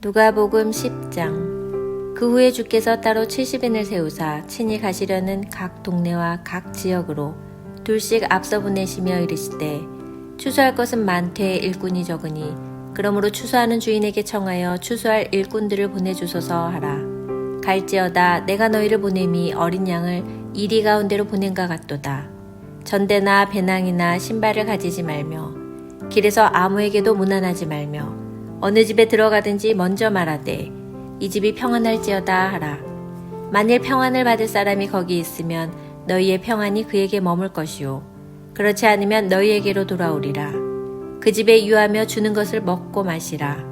누가복음 10장. 그 후에 주께서 따로 70인을 세우사 친히 가시려는 각 동네와 각 지역으로 둘씩 앞서 보내시며 이르시되, 추수할 것은 많되 일꾼이 적으니 그러므로 추수하는 주인에게 청하여 추수할 일꾼들을 보내주소서 하라. 갈지어다 내가 너희를 보냄이 어린 양을 이리 가운데로 보낸과 같도다. 전대나 배낭이나 신발을 가지지 말며 길에서 아무에게도 문안하지 말며 어느 집에 들어가든지 먼저 말하되 이 집이 평안할지어다 하라. 만일 평안을 받을 사람이 거기 있으면 너희의 평안이 그에게 머물 것이요 그렇지 않으면 너희에게로 돌아오리라. 그 집에 유하며 주는 것을 먹고 마시라.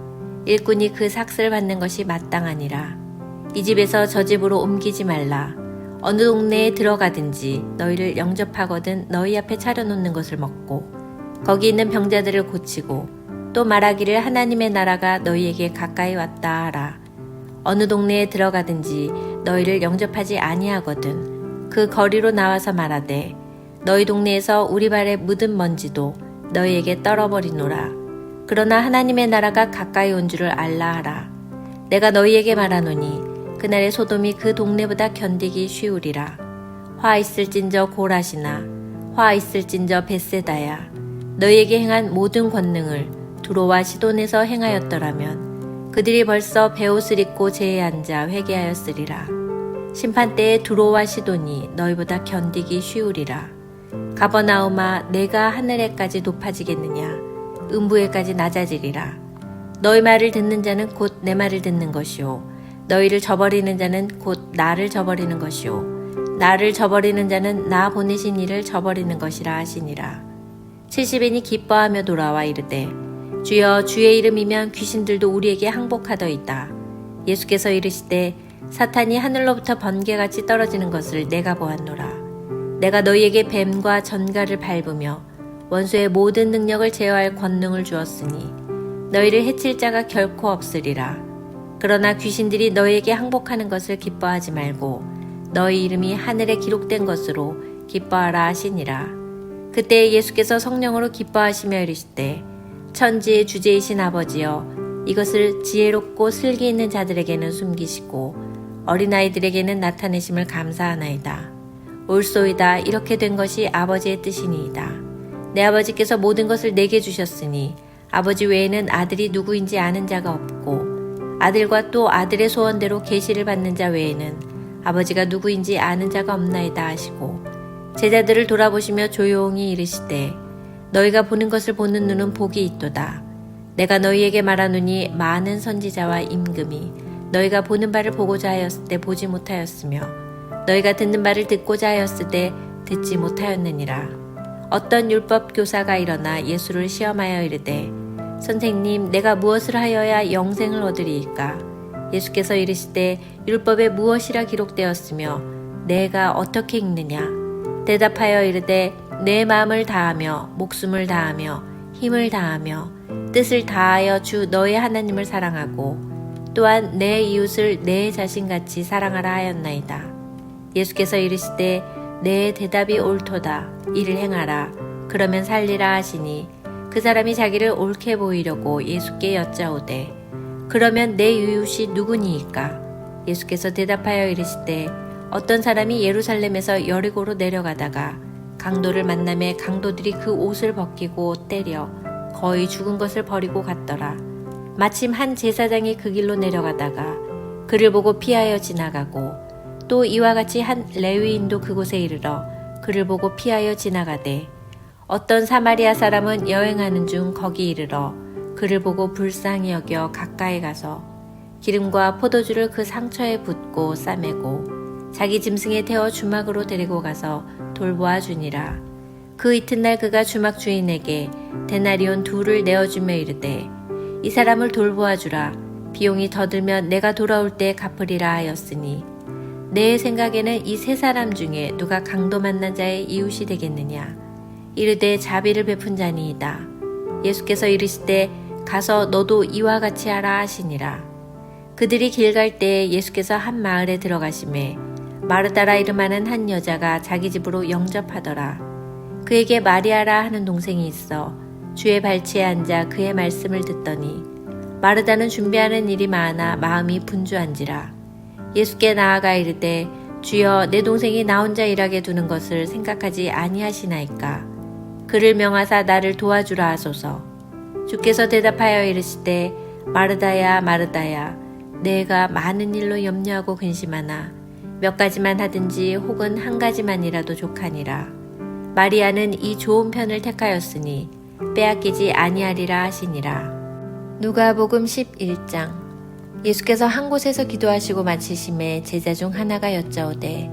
일꾼이 그 삭슬 받는 것이 마땅하니라. 이 집에서 저 집으로 옮기지 말라. 어느 동네에 들어가든지 너희를 영접하거든 너희 앞에 차려놓는 것을 먹고 거기 있는 병자들을 고치고 또 말하기를 하나님의 나라가 너희에게 가까이 왔다 하라. 어느 동네에 들어가든지 너희를 영접하지 아니하거든 그 거리로 나와서 말하되 너희 동네에서 우리 발에 묻은 먼지도 너희에게 떨어버리노라. 그러나 하나님의 나라가 가까이 온 줄을 알라 하라. 내가 너희에게 말하노니 그날의 소돔이 그 동네보다 견디기 쉬우리라. 화 있을진저 고라시나 화 있을진저 벳세다야. 너희에게 행한 모든 권능을 두로와 시돈에서 행하였더라면 그들이 벌써 베옷을 입고 제에 앉아 회개하였으리라. 심판때에 두로와 시돈이 너희보다 견디기 쉬우리라. 가버나움아 내가 하늘에까지 높아지겠느냐 음부에까지 낮아지리라. 너희 말을 듣는 자는 곧 내 말을 듣는 것이요 너희를 저버리는 자는 곧 나를 저버리는 것이요 나를 저버리는 자는 나 보내신 이를 저버리는 것이라 하시니라. 70인이 기뻐하며 돌아와 이르되 주여 주의 이름이면 귀신들도 우리에게 항복하더이다. 예수께서 이르시되 사탄이 하늘로부터 번개같이 떨어지는 것을 내가 보았노라. 내가 너희에게 뱀과 전갈을 밟으며 원수의 모든 능력을 제어할 권능을 주었으니 너희를 해칠 자가 결코 없으리라. 그러나 귀신들이 너희에게 항복하는 것을 기뻐하지 말고 너희 이름이 하늘에 기록된 것으로 기뻐하라 하시니라. 그때 예수께서 성령으로 기뻐하시며 이르시되 천지의 주제이신 아버지여 이것을 지혜롭고 슬기 있는 자들에게는 숨기시고 어린아이들에게는 나타내심을 감사하나이다. 옳소이다. 이렇게 된 것이 아버지의 뜻이니이다. 내 아버지께서 모든 것을 내게 주셨으니 아버지 외에는 아들이 누구인지 아는 자가 없고 아들과 또 아들의 소원대로 계시를 받는 자 외에는 아버지가 누구인지 아는 자가 없나이다 하시고 제자들을 돌아보시며 조용히 이르시되 너희가 보는 것을 보는 눈은 복이 있도다. 내가 너희에게 말하노니 많은 선지자와 임금이 너희가 보는 바를 보고자 하였을 때 보지 못하였으며 너희가 듣는 바를 듣고자 하였을 때 듣지 못하였느니라. 어떤 율법 교사가 일어나 예수를 시험하여 이르되 선생님 내가 무엇을 하여야 영생을 얻으리이까? 예수께서 이르시되 율법에 무엇이라 기록되었으며 내가 어떻게 읽느냐? 대답하여 이르되 내 마음을 다하며 목숨을 다하며 힘을 다하며 뜻을 다하여 주 너의 하나님을 사랑하고 또한 내 이웃을 내 자신같이 사랑하라 하였나이다. 예수께서 이르시되 내 대답이 옳도다. 이를 행하라. 그러면 살리라 하시니 그 사람이 자기를 옳게 보이려고 예수께 여짜오되 그러면 내 이웃이 누구니이까? 예수께서 대답하여 이르시되 어떤 사람이 예루살렘에서 여리고로 내려가다가 강도를 만나매 강도들이 그 옷을 벗기고 때려 거의 죽은 것을 버리고 갔더라. 마침 한 제사장이 그 길로 내려가다가 그를 보고 피하여 지나가고 또 이와 같이 한 레위인도 그곳에 이르러 그를 보고 피하여 지나가되 어떤 사마리아 사람은 여행하는 중 거기 이르러 그를 보고 불쌍히 여겨 가까이 가서 기름과 포도주를 그 상처에 붓고 싸매고 자기 짐승에 태워 주막으로 데리고 가서 돌보아 주니라. 그 이튿날 그가 주막 주인에게 데나리온 2를 내어주며 이르되 이 사람을 돌보아 주라. 비용이 더 들면 내가 돌아올 때 갚으리라 하였으니 내 생각에는 이 3사람 중에 누가 강도 만난 자의 이웃이 되겠느냐? 이르되 자비를 베푼 자니이다. 예수께서 이르시되 가서 너도 이와 같이 하라 하시니라. 그들이 길 갈 때에 예수께서 한 마을에 들어가시매 마르다라 이름하는 한 여자가 자기 집으로 영접하더라. 그에게 마리아라 하는 동생이 있어 주의 발치에 앉아 그의 말씀을 듣더니 마르다는 준비하는 일이 많아 마음이 분주한지라. 예수께 나아가 이르되 주여 내 동생이 나 혼자 일하게 두는 것을 생각하지 아니하시나이까. 그를 명하사 나를 도와주라 하소서. 주께서 대답하여 이르시되 마르다야 마르다야 내가 많은 일로 염려하고 근심하나 몇 가지만 하든지 혹은 한 가지만이라도 족하니라. 마리아는 이 좋은 편을 택하였으니 빼앗기지 아니하리라 하시니라. 누가복음 11장. 예수께서 한 곳에서 기도하시고 마치심에 제자 중 하나가 여짜오되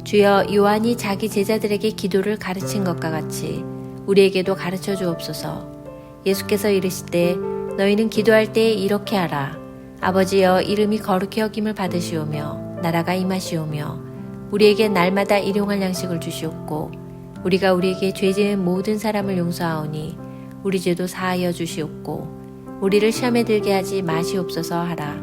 주여 요한이 자기 제자들에게 기도를 가르친 것과 같이 우리에게도 가르쳐 주옵소서. 예수께서 이르시되 너희는 기도할 때에 이렇게 하라. 아버지여 이름이 거룩히 여김을 받으시오며 나라가 임하시오며 우리에게 날마다 일용할 양식을 주시옵고 우리가 우리에게 죄 지은 모든 사람을 용서하오니 우리 죄도 사하여 주시옵고 우리를 시험에 들게 하지 마시옵소서 하라.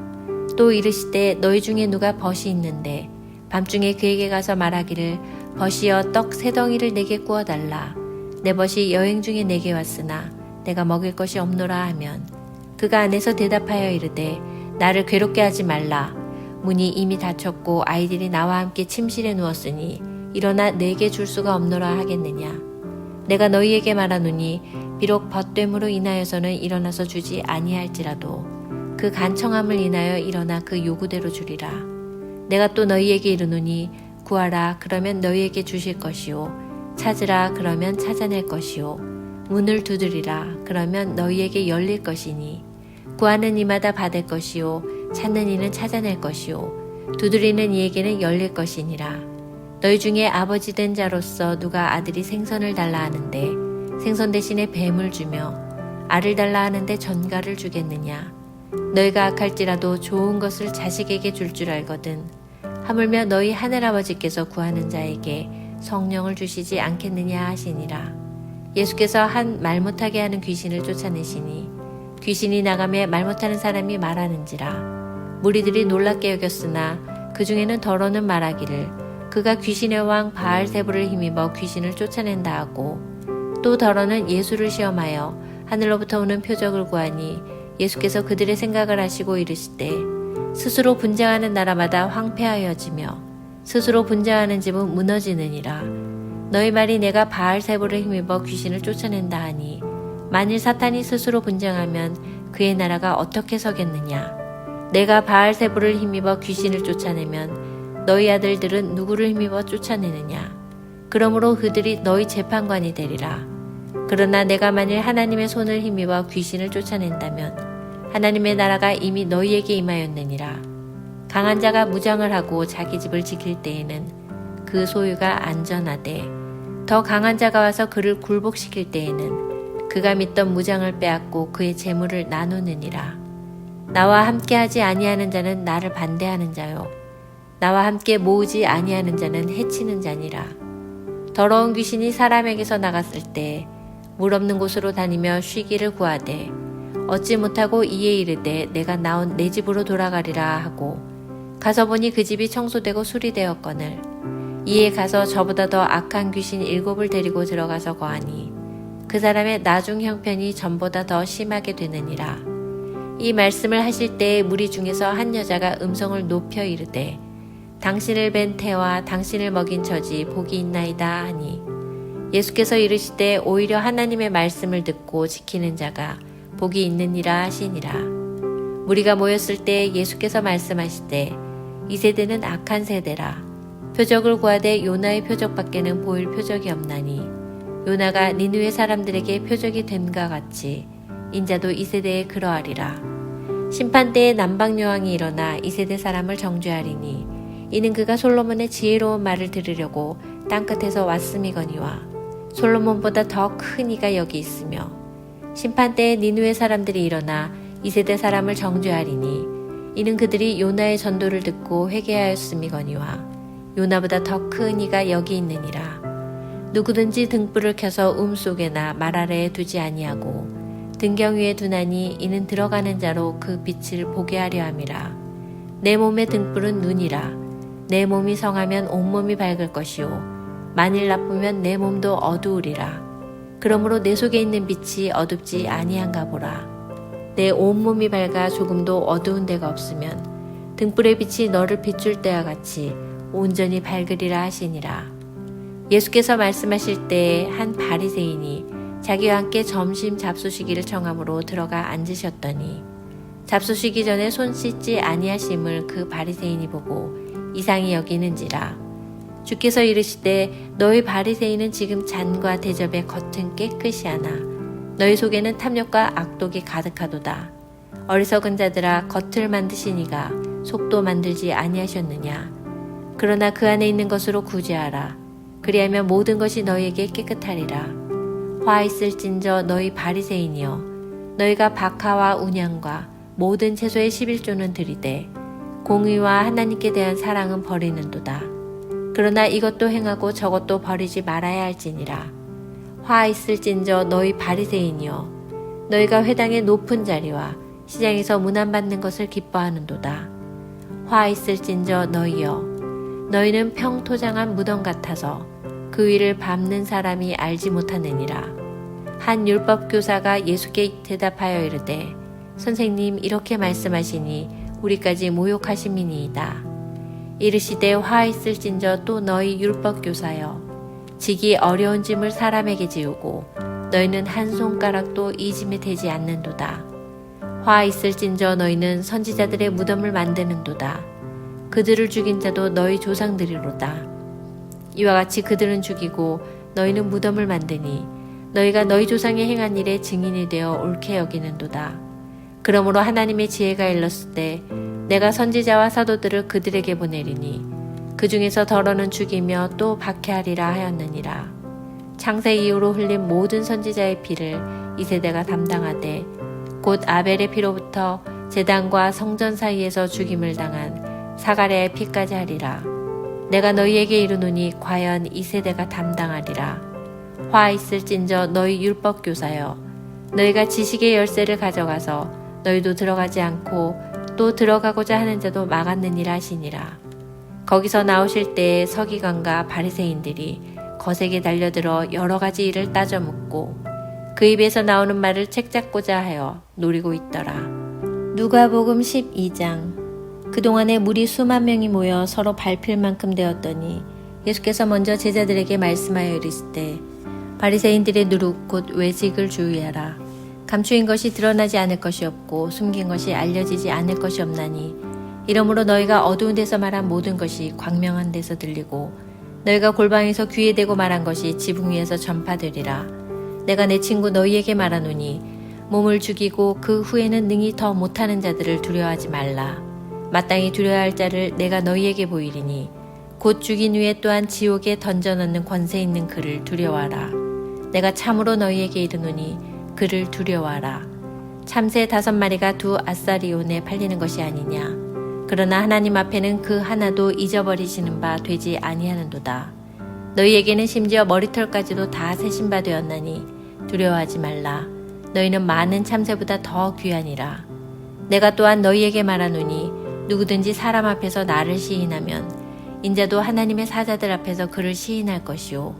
또 이르시되 너희 중에 누가 벗이 있는데 밤중에 그에게 가서 말하기를 벗이여 떡 세 덩이를 내게 구워달라. 내 벗이 여행 중에 내게 왔으나 내가 먹을 것이 없노라 하면 그가 안에서 대답하여 이르되 나를 괴롭게 하지 말라. 문이 이미 닫혔고 아이들이 나와 함께 침실에 누웠으니 일어나 내게 줄 수가 없노라 하겠느냐. 내가 너희에게 말하노니 비록 벗됨으로 인하여서는 일어나서 주지 아니할지라도 그 간청함을 인하여 일어나 그 요구대로 주리라. 내가 또 너희에게 이르노니 구하라 그러면 너희에게 주실 것이요 찾으라 그러면 찾아낼 것이요 문을 두드리라 그러면 너희에게 열릴 것이니 구하는 이마다 받을 것이요 찾는 이는 찾아낼 것이요 두드리는 이에게는 열릴 것이니라. 너희 중에 아버지 된 자로서 누가 아들이 생선을 달라 하는데 생선 대신에 뱀을 주며 알을 달라 하는데 전갈을 주겠느냐. 너희가 악할지라도 좋은 것을 자식에게 줄 줄 알거든 하물며 너희 하늘아버지께서 구하는 자에게 성령을 주시지 않겠느냐 하시니라. 예수께서 한 말 못하게 하는 귀신을 쫓아내시니 귀신이 나가며 말 못하는 사람이 말하는지라. 무리들이 놀랍게 여겼으나 그 중에는 더러는 말하기를 그가 귀신의 왕 바알세불을 힘입어 귀신을 쫓아낸다 하고 또 더러는 예수를 시험하여 하늘로부터 오는 표적을 구하니 예수께서 그들의 생각을 하시고 이르시되 스스로 분쟁하는 나라마다 황폐하여지며 스스로 분쟁하는 집은 무너지느니라. 너희 말이 내가 바알세불을 힘입어 귀신을 쫓아낸다 하니 만일 사탄이 스스로 분쟁하면 그의 나라가 어떻게 서겠느냐. 내가 바알세불을 힘입어 귀신을 쫓아내면 너희 아들들은 누구를 힘입어 쫓아내느냐. 그러므로 그들이 너희 재판관이 되리라. 그러나 내가 만일 하나님의 손을 힘입어 귀신을 쫓아낸다면 하나님의 나라가 이미 너희에게 임하였느니라. 강한 자가 무장을 하고 자기 집을 지킬 때에는 그 소유가 안전하되 더 강한 자가 와서 그를 굴복시킬 때에는 그가 믿던 무장을 빼앗고 그의 재물을 나누느니라. 나와 함께하지 아니하는 자는 나를 반대하는 자요 나와 함께 모으지 아니하는 자는 해치는 자니라. 더러운 귀신이 사람에게서 나갔을 때 물 없는 곳으로 다니며 쉬기를 구하되 얻지 못하고 이에 이르되 내가 나온 내 집으로 돌아가리라 하고 가서 보니 그 집이 청소되고 수리되었거늘 이에 가서 저보다 더 악한 귀신 7을 데리고 들어가서 거하니 그 사람의 나중 형편이 전보다 더 심하게 되느니라. 이 말씀을 하실 때에 무리 중에서 한 여자가 음성을 높여 이르되 당신을 뵌 태와 당신을 먹인 처지 복이 있나이다 하니 예수께서 이르시되 오히려 하나님의 말씀을 듣고 지키는 자가 복이 있느니라 하시니라. 무리가 모였을 때 예수께서 말씀하시되 이 세대는 악한 세대라. 표적을 구하되 요나의 표적밖에는 보일 표적이 없나니 요나가 니느웨 사람들에게 표적이 됨과 같이 인자도 이 세대에 그러하리라. 심판때에 남방여왕이 일어나 이 세대 사람을 정죄하리니 이는 그가 솔로몬의 지혜로운 말을 들으려고 땅끝에서 왔음이거니와 솔로몬보다 더 큰 이가 여기 있으며 심판때에 니느웨 사람들이 일어나 이 세대 사람을 정죄하리니 이는 그들이 요나의 전도를 듣고 회개하였음이거니와 요나보다 더 큰 이가 여기 있느니라. 누구든지 등불을 켜서 속에나 말 아래에 두지 아니하고 등경 위에 두나니 이는 들어가는 자로 그 빛을 보게 하려 함이라. 내 몸의 등불은 눈이라. 내 몸이 성하면 온몸이 밝을 것이요 만일 나쁘면 내 몸도 어두우리라. 그러므로 내 속에 있는 빛이 어둡지 아니한가 보라. 내 온몸이 밝아 조금도 어두운 데가 없으면 등불의 빛이 너를 비출 때와 같이 온전히 밝으리라 하시니라. 예수께서 말씀하실 때에 한 바리새인이 자기와 함께 점심 잡수시기를 청함으로 들어가 앉으셨더니 잡수시기 전에 손 씻지 아니하심을 그 바리새인이 보고 이상히 여기는지라. 주께서 이르시되 너희 바리새인은 지금 잔과 대접의 겉은 깨끗이 하나 너희 속에는 탐욕과 악독이 가득하도다. 어리석은 자들아, 겉을 만드시니가 속도 만들지 아니하셨느냐. 그러나 그 안에 있는 것으로 구제하라. 그리하면 모든 것이 너희에게 깨끗하리라. 화 있을진저 너희 바리새인이여, 너희가 박하와 운양과 모든 채소의 11조는 드리되 공의와 하나님께 대한 사랑은 버리는도다. 그러나 이것도 행하고 저것도 버리지 말아야 할지니라. 화 있을진저 너희 바리새인이여, 너희가 회당의 높은 자리와 시장에서 문안받는 것을 기뻐하는도다. 화 있을진저 너희여, 너희는 평토장한 무덤 같아서 그 위를 밟는 사람이 알지 못하느니라. 한 율법교사가 예수께 대답하여 이르되 선생님, 이렇게 말씀하시니 우리까지 모욕하심이니이다. 이르시되 화 있을진저 또 너희 율법교사여, 지기 어려운 짐을 사람에게 지우고 너희는 한 손가락도 이 짐에 대지 않는도다. 화 있을진저 너희는 선지자들의 무덤을 만드는도다. 그들을 죽인 자도 너희 조상들이로다. 이와 같이 그들은 죽이고 너희는 무덤을 만드니 너희가 너희 조상이 행한 일에 증인이 되어 옳게 여기는도다. 그러므로 하나님의 지혜가 일렀을 때 내가 선지자와 사도들을 그들에게 보내리니 그 중에서 더러는 죽이며 또 박해하리라 하였느니라. 창세 이후로 흘린 모든 선지자의 피를 이 세대가 담당하되 곧 아벨의 피로부터 제단과 성전 사이에서 죽임을 당한 사가랴의 피까지 하리라. 내가 너희에게 이르노니 과연 이 세대가 담당하리라. 화 있을진저 너희 율법교사여, 너희가 지식의 열쇠를 가져가서 너희도 들어가지 않고 또 들어가고자 하는 자도 막았느니라 하시니라. 거기서 나오실 때에 서기관과 바리새인들이 거세게 달려들어 여러 가지 일을 따져 묻고 그 입에서 나오는 말을 책잡고자 하여 노리고 있더라. 누가복음 12장. 그동안에 무리 수만 명이 모여 서로 밟힐 만큼 되었더니 예수께서 먼저 제자들에게 말씀하여 이르시되 바리새인들의 누룩 곧 외식을 주의하라. 감추인 것이 드러나지 않을 것이 없고 숨긴 것이 알려지지 않을 것이 없나니 이러므로 너희가 어두운 데서 말한 모든 것이 광명한 데서 들리고 너희가 골방에서 귀에 대고 말한 것이 지붕 위에서 전파되리라. 내가 내 친구 너희에게 말하노니 몸을 죽이고 그 후에는 능히 더 못하는 자들을 두려워하지 말라. 마땅히 두려워할 자를 내가 너희에게 보이리니 곧 죽인 후에 또한 지옥에 던져넣는 권세 있는 그를 두려워하라. 내가 참으로 너희에게 이르노니 그를 두려워하라. 참새 5마리가 2 아사리온에 팔리는 것이 아니냐. 그러나 하나님 앞에는 그 하나도 잊어버리시는 바 되지 아니하는도다. 너희에게는 심지어 머리털까지도 다 세신 바 되었나니 두려워하지 말라. 너희는 많은 참새보다 더 귀하니라. 내가 또한 너희에게 말하노니 누구든지 사람 앞에서 나를 시인하면 인자도 하나님의 사자들 앞에서 그를 시인할 것이요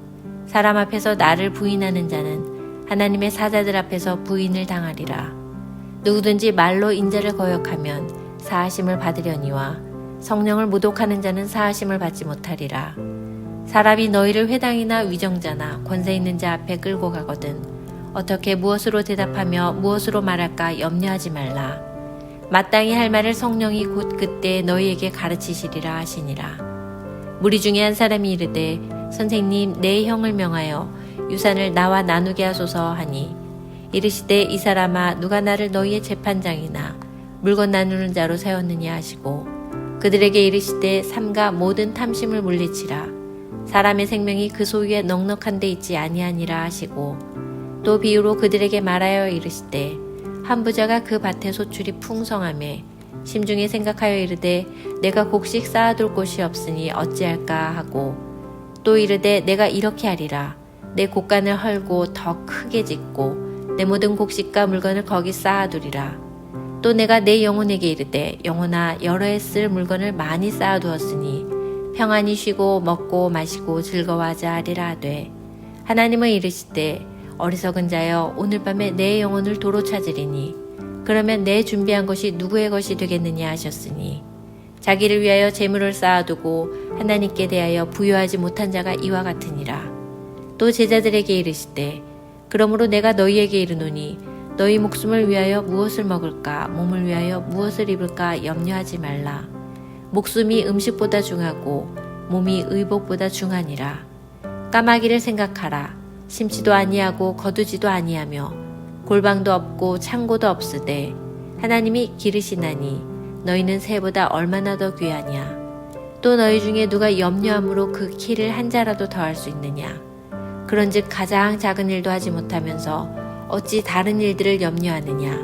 사람 앞에서 나를 부인하는 자는 하나님의 사자들 앞에서 부인을 당하리라. 누구든지 말로 인자를 거역하면 사하심을 받으려니와 성령을 모독하는 자는 사하심을 받지 못하리라. 사람이 너희를 회당이나 위정자나 권세 있는 자 앞에 끌고 가거든 어떻게 무엇으로 대답하며 무엇으로 말할까 염려하지 말라. 마땅히 할 말을 성령이 곧 그때 너희에게 가르치시리라 하시니라. 무리 중에 한 사람이 이르되 선생님, 내 형을 명하여 유산을 나와 나누게 하소서 하니 이르시되 이 사람아, 누가 나를 너희의 재판장이나 물건 나누는 자로 세웠느냐 하시고 그들에게 이르시되 삼가 모든 탐심을 물리치라. 사람의 생명이 그 소유에 넉넉한 데 있지 아니하니라 하시고 또 비유로 그들에게 말하여 이르시되 한 부자가 그 밭에 소출이 풍성하매 심중에 생각하여 이르되 내가 곡식 쌓아둘 곳이 없으니 어찌할까 하고 또 이르되 내가 이렇게 하리라. 내 곡간을 헐고 더 크게 짓고 내 모든 곡식과 물건을 거기 쌓아두리라. 또 내가 내 영혼에게 이르되 영혼아, 여러 해 쓸 물건을 많이 쌓아두었으니 평안히 쉬고 먹고 마시고 즐거워하자 하리라 하되 하나님은 이르시되 어리석은 자여, 오늘 밤에 내 영혼을 도로 찾으리니 그러면 내 준비한 것이 누구의 것이 되겠느냐 하셨으니 자기를 위하여 재물을 쌓아두고 하나님께 대하여 부여하지 못한 자가 이와 같으니라. 또 제자들에게 이르시되 그러므로 내가 너희에게 이르노니 너희 목숨을 위하여 무엇을 먹을까 몸을 위하여 무엇을 입을까 염려하지 말라. 목숨이 음식보다 중하고 몸이 의복보다 중하니라. 까마귀를 생각하라. 심지도 아니하고 거두지도 아니하며 골방도 없고 창고도 없으되 하나님이 기르시나니 너희는 새보다 얼마나 더 귀하냐. 또 너희 중에 누가 염려함으로 그 키를 한 자라도 더할 수 있느냐. 그런즉 가장 작은 일도 하지 못하면서 어찌 다른 일들을 염려하느냐.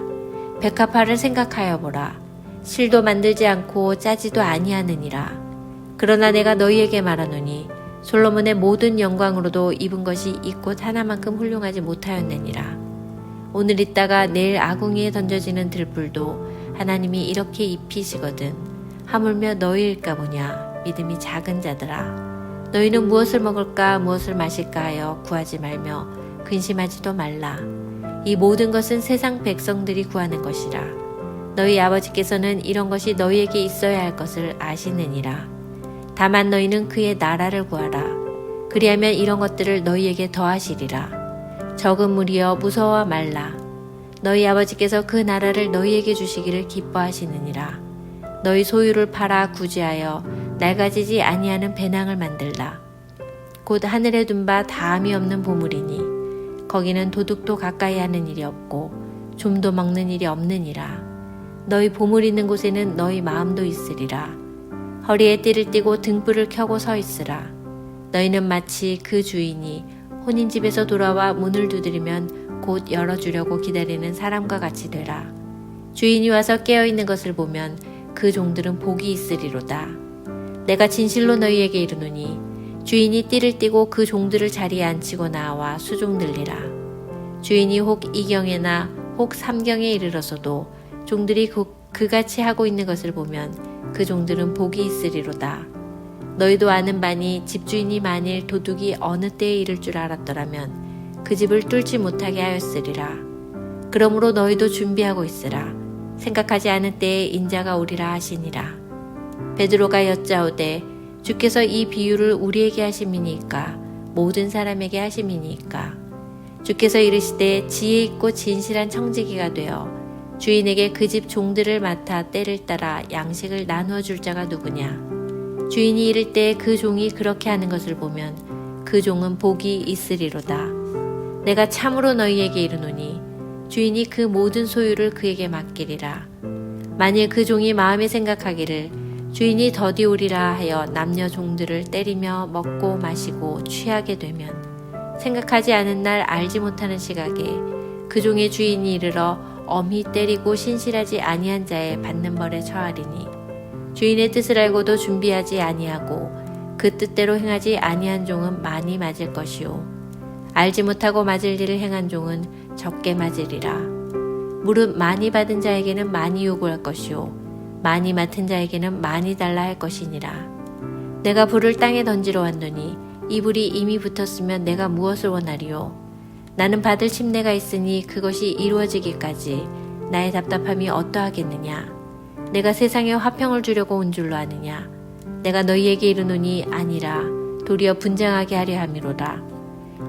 백합화를 생각하여 보라. 실도 만들지 않고 짜지도 아니하느니라. 그러나 내가 너희에게 말하노니 솔로몬의 모든 영광으로도 입은 것이 이 꽃 하나만큼 훌륭하지 못하였느니라. 오늘 있다가 내일 아궁이에 던져지는 들불도 하나님이 이렇게 입히시거든 하물며 너희일까 보냐. 믿음이 작은 자들아. 너희는 무엇을 먹을까 무엇을 마실까 하여 구하지 말며 근심하지도 말라. 이 모든 것은 세상 백성들이 구하는 것이라. 너희 아버지께서는 이런 것이 너희에게 있어야 할 것을 아시느니라. 다만 너희는 그의 나라를 구하라. 그리하면 이런 것들을 너희에게 더하시리라. 적은 무리여 무서워 말라. 너희 아버지께서 그 나라를 너희에게 주시기를 기뻐하시느니라. 너희 소유를 팔아 구제하여 낡아지지 아니하는 배낭을 만들라. 곧 하늘에 둔 바 다함이 없는 보물이니 거기는 도둑도 가까이 하는 일이 없고 좀도 먹는 일이 없느니라. 너희 보물 있는 곳에는 너희 마음도 있으리라. 허리에 띠를 띠고 등불을 켜고 서 있으라. 너희는 마치 그 주인이 혼인집에서 돌아와 문을 두드리면 곧 열어주려고 기다리는 사람과 같이 되라. 주인이 와서 깨어있는 것을 보면 그 종들은 복이 있으리로다. 내가 진실로 너희에게 이르노니 주인이 띠를 띠고 그 종들을 자리에 앉히고 나와 수종 들리라. 주인이 혹 2경에나 혹 3경에 이르러서도 종들이 그같이 하고 있는 것을 보면 그 종들은 복이 있으리로다. 너희도 아는 바니 집주인이 만일 도둑이 어느 때에 이를 줄 알았더라면 그 집을 뚫지 못하게 하였으리라. 그러므로 너희도 준비하고 있으라. 생각하지 않은 때에 인자가 오리라 하시니라. 베드로가 여짜오되 주께서 이 비유를 우리에게 하심이니까 모든 사람에게 하심이니까. 주께서 이르시되 지혜 있고 진실한 청지기가 되어 주인에게 그 집 종들을 맡아 때를 따라 양식을 나누어 줄 자가 누구냐. 주인이 이를 때 그 종이 그렇게 하는 것을 보면 그 종은 복이 있으리로다. 내가 참으로 너희에게 이르노니 주인이 그 모든 소유를 그에게 맡기리라. 만일 그 종이 마음에 생각하기를 주인이 더디 오리라 하여 남녀 종들을 때리며 먹고 마시고 취하게 되면 생각하지 않은 날 알지 못하는 시각에 그 종의 주인이 이르러 엄히 때리고 신실하지 아니한 자의 받는 벌에 처하리니 주인의 뜻을 알고도 준비하지 아니하고 그 뜻대로 행하지 아니한 종은 많이 맞을 것이요 알지 못하고 맞을 일을 행한 종은 적게 맞으리라. 무릇 많이 받은 자에게는 많이 요구할 것이요 많이 맡은 자에게는 많이 달라 할 것이니라. 내가 불을 땅에 던지러 왔노니 이 불이 이미 붙었으면 내가 무엇을 원하리요. 나는 받을 침례가 있으니 그것이 이루어지기까지 나의 답답함이 어떠하겠느냐. 내가 세상에 화평을 주려고 온 줄로 아느냐. 내가 너희에게 이르노니 아니라 도리어 분쟁하게 하려 함이로다.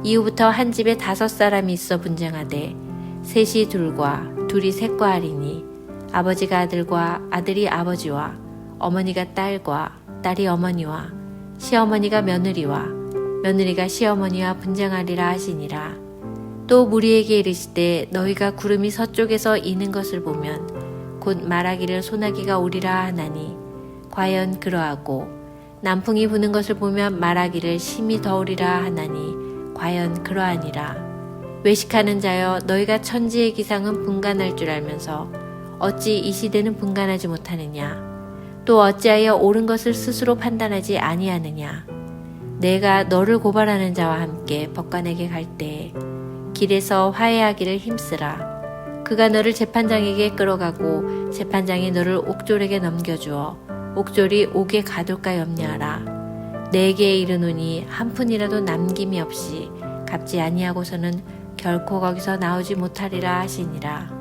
이후부터 한 집에 5사람이 있어 분쟁하되 셋이 둘과 둘이 셋과 하리니 아버지가 아들과 아들이 아버지와 어머니가 딸과 딸이 어머니와 시어머니가 며느리와 며느리가 시어머니와 분쟁하리라 하시니라. 또 무리에게 이르시되 너희가 구름이 서쪽에서 이는 것을 보면 곧 말하기를 소나기가 오리라 하나니 과연 그러하고 남풍이 부는 것을 보면 말하기를 심히 더우리라 하나니 과연 그러하니라. 외식하는 자여 너희가 천지의 기상은 분간할 줄 알면서 어찌 이 시대는 분간하지 못하느냐. 또 어찌하여 옳은 것을 스스로 판단하지 아니하느냐. 내가 너를 고발하는 자와 함께 법관에게 갈 때에 길에서 화해하기를 힘쓰라. 그가 너를 재판장에게 끌어가고 재판장이 너를 옥졸에게 넘겨주어 옥졸이 옥에 가둘까 염려하라. 내게 이르노니 한 푼이라도 남김이 없이 갚지 아니하고서는 결코 거기서 나오지 못하리라 하시니라.